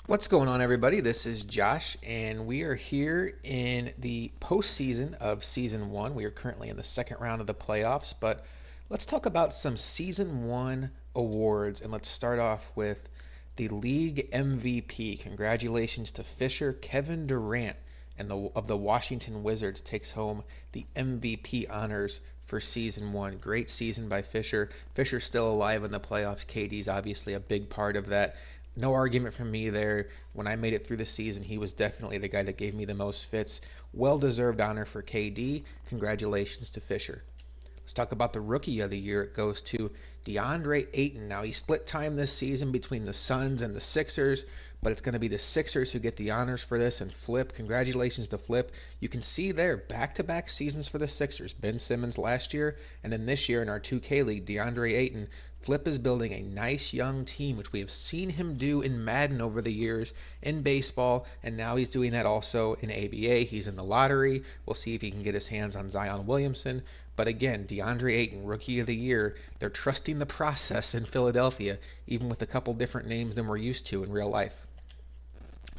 What's going on, everybody? This is Josh, and we are here in the postseason of Season 1. We are currently in the second round of the playoffs, but let's talk about some Season 1 awards, and let's start off with the league MVP. Congratulations to Fisher. Kevin Durant of the Washington Wizards takes home the MVP honors for Season 1. Great season by Fisher. Fisher's still alive in the playoffs. KD's obviously a big part of that. No argument from me there. When I made it through the season, he was definitely the guy that gave me the most fits. Well deserved honor for KD. Congratulations to Fisher. Let's talk about the rookie of the year. It goes to DeAndre Ayton. Now, he split time this season between the Suns and the Sixers, but it's going to be the Sixers who get the honors for this. And Flip, congratulations to Flip. You can see there back-to-back seasons for the Sixers. Ben Simmons last year, and then this year in our 2K League, DeAndre Ayton. Flip is building a nice young team, which we have seen him do in Madden over the years, in baseball, and now he's doing that also in ABA. He's in the lottery. We'll see if he can get his hands on Zion Williamson. But again, DeAndre Ayton, Rookie of the Year, they're trusting the process in Philadelphia, even with a couple different names than we're used to in real life.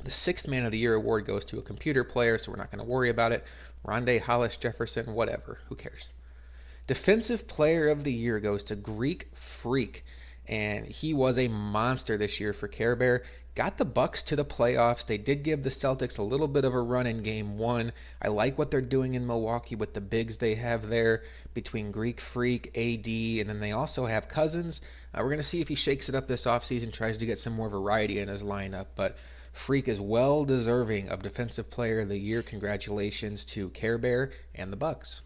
The sixth Man of the Year award goes to a computer player, so we're not going to worry about it. Rondé Hollis Jefferson, whatever. Who cares? Defensive Player of the Year goes to Greek Freak, and he was a monster this year for Care Bear. Got the Bucks to the playoffs. They did give the Celtics a little bit of a run in Game 1. I like what they're doing in Milwaukee with the bigs they have there between Greek Freak, AD, and then they also have Cousins. We're going to see if he shakes it up this offseason, tries to get some more variety in his lineup, but Freak is well deserving of Defensive Player of the Year. Congratulations to Care Bear and the Bucks.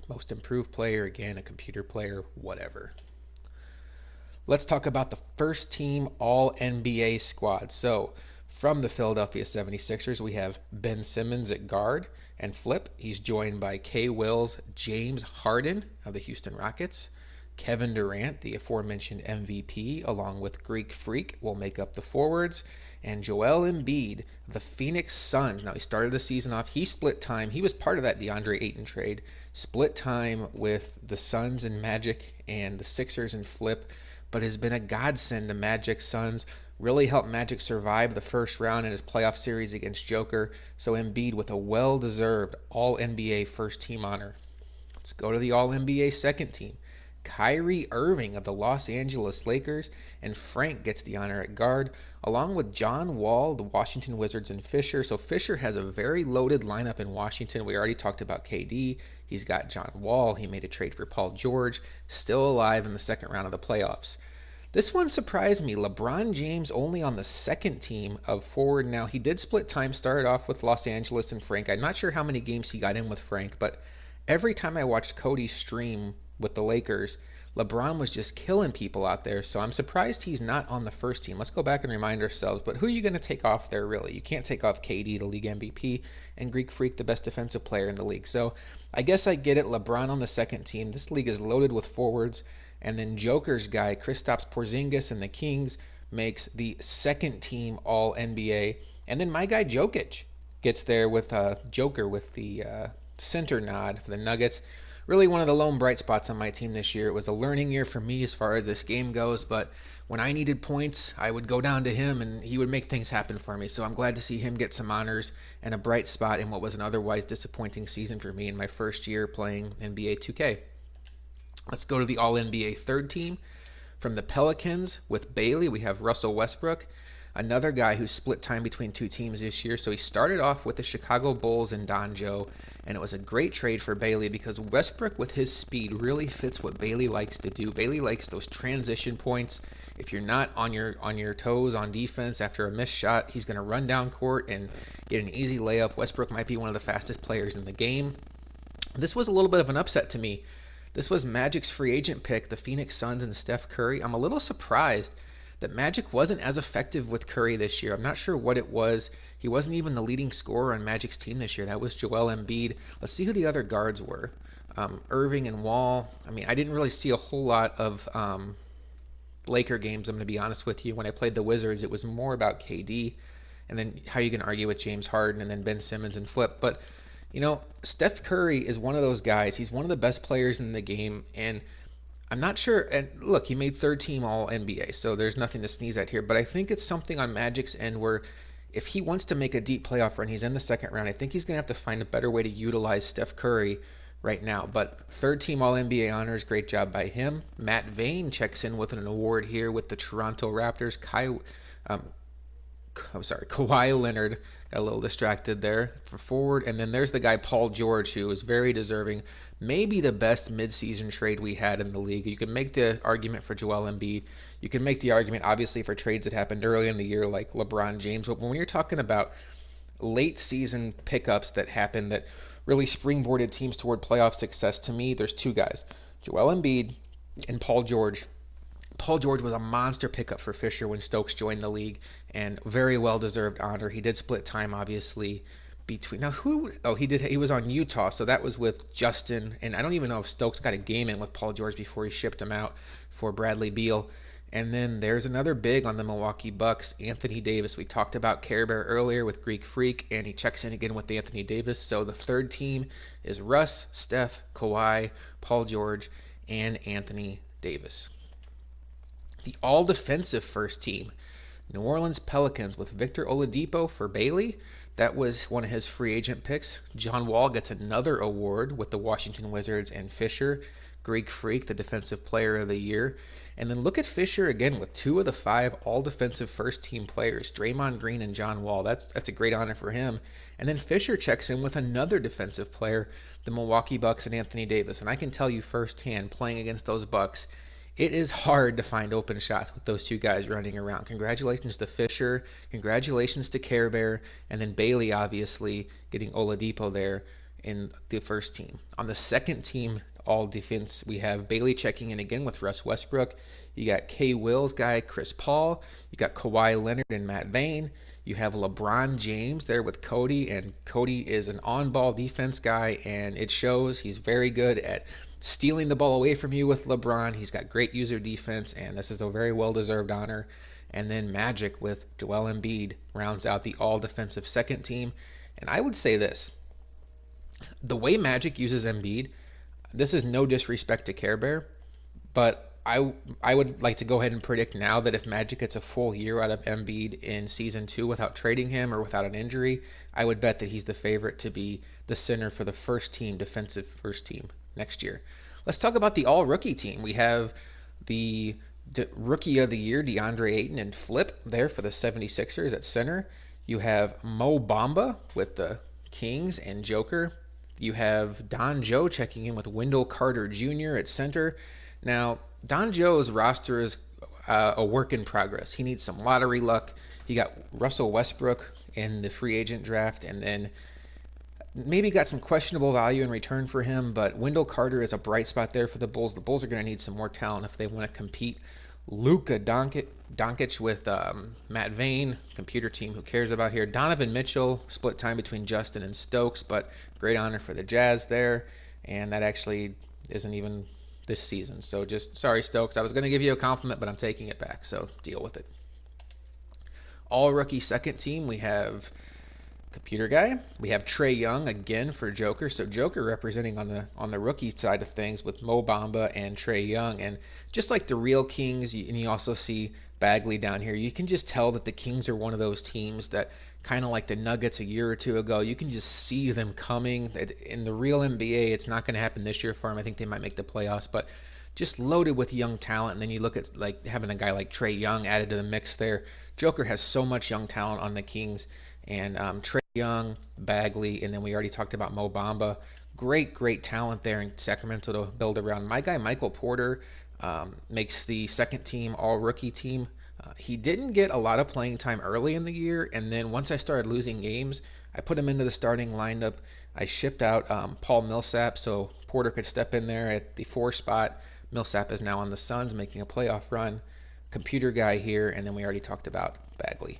Most improved player, again, a computer player, whatever. Let's talk about the first team All NBA squad. So, from the Philadelphia 76ers, we have Ben Simmons at guard and Flip. He's joined by K. Wills, James Harden of the Houston Rockets. Kevin Durant, the aforementioned MVP, along with Greek Freak, will make up the forwards. And Joel Embiid, the Phoenix Suns. Now, he started the season off. He split time. He was part of that DeAndre Ayton trade. Split time with the Suns and Magic and the Sixers and Flip, but has been a godsend to Magic. Suns really helped Magic survive the first round in his playoff series against Joker. So Embiid with a well-deserved All-NBA first team honor. Let's go to the All-NBA second team. Kyrie Irving of the Los Angeles Lakers, and Frank gets the honor at guard, along with John Wall, the Washington Wizards, and Fisher. So Fisher has a very loaded lineup in Washington. We already talked about KD. He's got John Wall. He made a trade for Paul George, still alive in the second round of the playoffs. This one surprised me. LeBron James only on the second team of forward. Now, he did split time, started off with Los Angeles and Frank. I'm not sure how many games he got in with Frank, but every time I watched Cody stream with the Lakers, LeBron was just killing people out there. So I'm surprised he's not on the first team. Let's go back and remind ourselves. But who are you going to take off there, really? You can't take off KD, the league MVP, and Greek Freak, the best defensive player in the league. So I guess I get it. LeBron on the second team. This league is loaded with forwards. And then Joker's guy, Kristaps Porzingis and the Kings, makes the second team All NBA. And then my guy Jokic gets there with Joker with the center nod for the Nuggets. Really one of the lone bright spots on my team this year. It was a learning year for me as far as this game goes, but when I needed points, I would go down to him and he would make things happen for me. So I'm glad to see him get some honors and a bright spot in what was an otherwise disappointing season for me in my first year playing NBA 2K. Let's go to the All NBA third team. From the Pelicans with Bailey, we have Russell Westbrook, another guy who split time between two teams this year. So he started off with the Chicago Bulls and Donjo, and it was a great trade for Bailey because Westbrook with his speed really fits what Bailey likes to do. Bailey likes those transition points. If you're not on your toes on defense after a missed shot, he's going to run down court and get an easy layup. Westbrook might be one of the fastest players in the game. This was a little bit of an upset to me. This was Magic's free agent pick, the Phoenix Suns and Steph Curry. I'm a little surprised that Magic wasn't as effective with Curry this year. I'm not sure what it was. He wasn't even the leading scorer on Magic's team this year. That was Joel Embiid. Let's see who the other guards were. Irving and Wall. I mean, I didn't really see a whole lot of Laker games, I'm going to be honest with you. When I played the Wizards, it was more about KD. And then how you can argue with James Harden and then Ben Simmons and Flip. But Steph Curry is one of those guys. He's one of the best players in the game, and I'm not sure. And look, he made third team All NBA, so there's nothing to sneeze at here. But I think it's something on Magic's end where if he wants to make a deep playoff run, he's in the second round. I think he's going to have to find a better way to utilize Steph Curry right now. But third team All NBA honors, great job by him. Matt Vane checks in with an award here with the Toronto Raptors. Um, I'm sorry, Kawhi Leonard got a little distracted there for forward. And then there's the guy Paul George, who is very deserving. Maybe the best midseason trade we had in the league. You can make the argument for Joel Embiid. You can make the argument, obviously, for trades that happened early in the year, like LeBron James. But when you're talking about late season pickups that happened that really springboarded teams toward playoff success, to me, there's two guys, Joel Embiid and Paul George. Paul George was a monster pickup for Fisher when Stokes joined the league, and very well deserved honor. He did split time, obviously, between now who oh he was on Utah, so that was with Justin, and I don't even know if Stokes got a game in with Paul George before he shipped him out for Bradley Beal. And then there's another big on the Milwaukee Bucks, Anthony Davis. We talked about Care Bear earlier with Greek Freak, and he checks in again with Anthony Davis. So the third team is Russ, Steph, Kawhi, Paul George, and Anthony Davis. The all-defensive first team, New Orleans Pelicans with Victor Oladipo for Bailey. That was one of his free agent picks. John Wall gets another award with the Washington Wizards and Fisher. Greek Freak, the Defensive Player of the Year. And then look at Fisher again with two of the five all-defensive first-team players, Draymond Green and John Wall. That's a great honor for him. And then Fisher checks in with another defensive player, the Milwaukee Bucks and Anthony Davis. And I can tell you firsthand, playing against those Bucks, it is hard to find open shots with those two guys running around. Congratulations to Fisher. Congratulations to Care Bear. And then Bailey, obviously, getting Oladipo there in the first team. On the second team, all defense, we have Bailey checking in again with Russ Westbrook. You got K. Will's guy, Chris Paul. You got Kawhi Leonard and Matt Vane. You have LeBron James there with Cody, and Cody is an on-ball defense guy, and it shows. He's very good at stealing the ball away from you with LeBron. He's got great user defense, and this is a very well-deserved honor. And then Magic with Joel Embiid rounds out the all-defensive second team. And I would say this. The way Magic uses Embiid, this is no disrespect to Care Bear, but I would like to go ahead and predict now that if Magic gets a full year out of Embiid in season 2 without trading him or without an injury, I would bet that he's the favorite to be the center for the first team, defensive first team next year. Let's talk about the all rookie team. We have the rookie of the year, DeAndre Ayton and Flip there for the 76ers at center. You have Mo Bamba with the Kings and Joker. You have Don Joe checking in with Wendell Carter Jr. at center. Now, Don Joe's roster is a work in progress. He needs some lottery luck. He got Russell Westbrook in the free agent draft, and then maybe got some questionable value in return for him, but Wendell Carter is a bright spot there for the Bulls. The Bulls are going to need some more talent if they want to compete. Luka Doncic with Matt Vane, computer team, who cares about here. Donovan Mitchell, split time between Justin and Stokes, but great honor for the Jazz there, and that actually isn't even this season. So just, sorry Stokes, I was going to give you a compliment, but I'm taking it back, so deal with it. All rookie second team, we have computer guy. We have Trae Young again for Joker. So Joker representing on the rookie side of things with Mo Bamba and Trae Young. And just like the real Kings, and you also see Bagley down here, you can just tell that the Kings are one of those teams that kind of like the Nuggets a year or two ago, you can just see them coming. In the real NBA, it's not going to happen this year for them. I think they might make the playoffs, but just loaded with young talent. And then you look at like having a guy like Trae Young added to the mix there. Joker has so much young talent on the Kings. And Trae Young, Bagley, and then we already talked about Mo Bamba. Great talent there in Sacramento to build around. My guy Michael Porter makes the second team all-rookie team. He didn't get a lot of playing time early in the year, and then once I started losing games, I put him into the starting lineup. I shipped out Paul Millsap so Porter could step in there at the 4 spot. Millsap is now on the Suns making a playoff run. Computer guy here, and then we already talked about Bagley.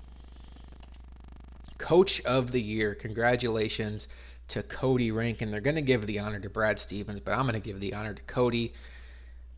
Coach of the Year, congratulations to Cody Rankin. They're going to give the honor to Brad Stevens, but I'm going to give the honor to Cody.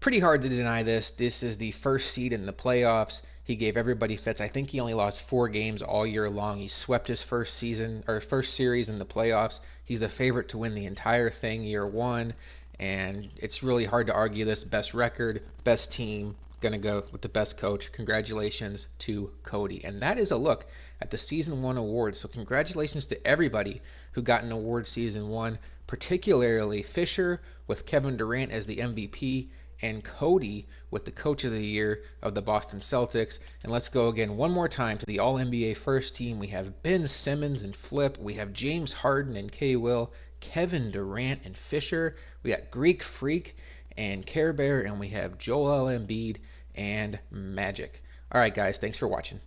Pretty hard to deny this. This is the first seed in the playoffs. He gave everybody fits. I think he only lost 4 games all year long. He swept his first series in the playoffs. He's the favorite to win the entire thing year 1. and it's really hard to argue this. Best record, best team, gonna go with the best coach. Congratulations to Cody. And that is a look at the season one awards. So congratulations to everybody who got an award season one, particularly Fisher with Kevin Durant as the MVP, and Cody with the Coach of the Year of the Boston Celtics. And let's go again one more time to the All-NBA first team. We have Ben Simmons and Flip. We have James Harden and K. Will. Kevin Durant and Fisher. We got Greek Freak and Care Bear. And we have Joel Embiid and Magic. All right, guys. Thanks for watching.